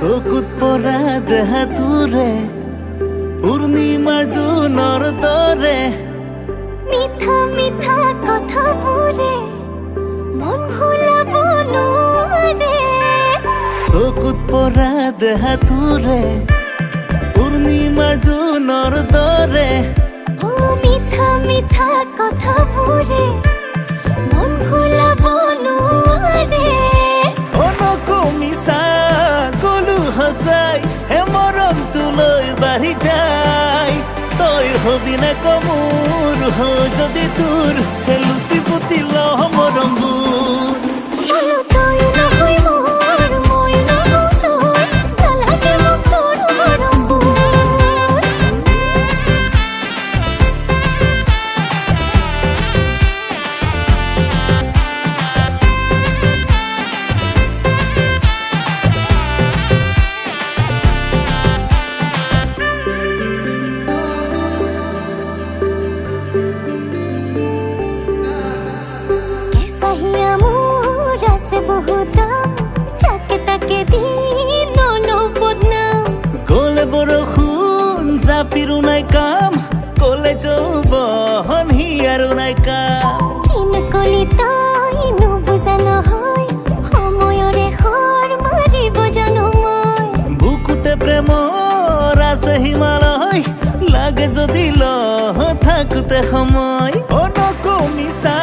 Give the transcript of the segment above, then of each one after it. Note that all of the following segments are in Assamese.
চকুত পৰা দেহাটোৰে পূৰ্ণিমাৰ জোনৰ দৰে মিঠা মিঠা কথাবোৰে মন ভুলাব নোৱাৰে। চকুত পৰা দেহাটোৰে পূৰ্ণিমাৰ জোনৰ দৰে ও মিঠা মিঠা কথাবোৰে মন ভুলাব নোৱাৰে। মিছা কলো সঁচাই হে মৰমটো লৈ বাঢ়ি যায়। তই হবি নে কমোৰ যদি তোৰ হে লুটি পুতি লহ মৰমবোৰ। তই নহয় মোৰ, মই নহওঁ তোৰ, নালাগে মোক তোৰ মৰমবোৰ। চাহিয়া মোৰ আছে বহুত দাম, যাকে তাকে দি নলওঁ বদনাম। গলে বৰষুণ জাপিৰো নাই কাম, কলে যৌৱন হিয়াৰো নাই কাম। কিনো কলি তই নুবুজা নহয়, সময়ৰে খৰ মাৰিব জানো মই। বুকুতে প্ৰেমৰ আছে হিমালয়, লাগে যদি লহ থাকোতে সময়। মিছা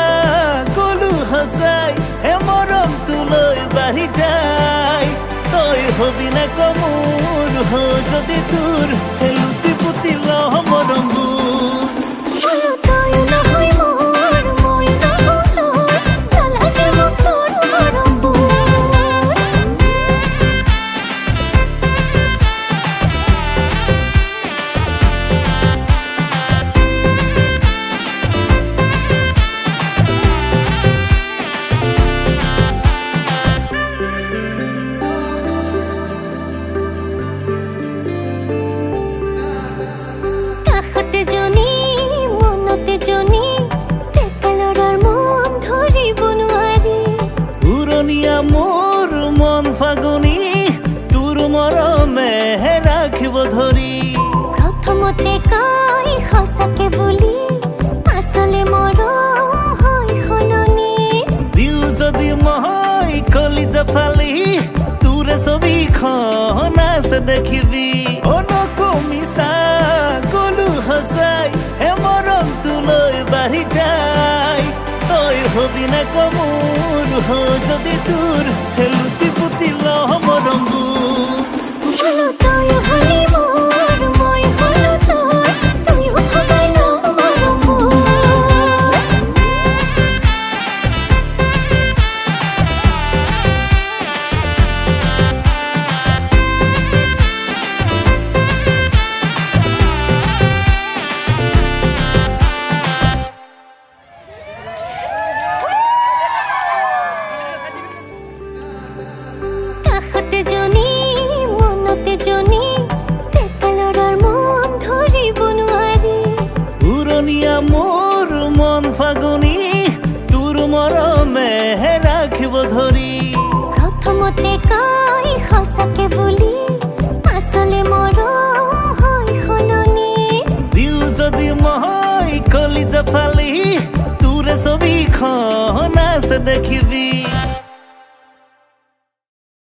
কলো সঁচাই হে মৰমটো লৈ বাঢ়ি যায়। তই হবি নে কমোৰ যদি তোৰ হে লুটি পুতি লহ মৰমবোৰ। তই নহয় মোৰ, মই নহওঁ তোৰ, নালাগে মোক তোৰ মৰমবোৰ। কাষতে জনী মনতে জনী, ডেকা ল'ৰাৰ মন ধৰিব নোৱাৰি। উৰণীয়া মোৰ মন ফাগুনী, তোৰ মৰমে ৰাখিব ধৰি। প্ৰথমতে কয় সঁচাকে বুলি, আচলে মৰম হয় সলনি। দিও যদি মই কলিজা ফালি, তোৰে ছবিখন আছে দেখিবি। মিছা কলো সঁচাই হে মৰমটো লৈ বাঢ়ি যায়। তই হবি নে কমোৰ যদি তোৰ হে লুটি পুতি লহ মৰমবোৰ। তই হলি মোৰ, মই হলো তোৰ, তইও ভগাই লওঁ মৰমবোৰ। কাষতে জনী মনতে জনী, ডেকা ল'ৰাৰ মন ধৰিব নোৱাৰি। উৰণীয়া মোৰ মন ফাগুনী, তোৰ মৰমে ৰাখিব ধৰি। প্ৰথমতে কয় সঁচাকে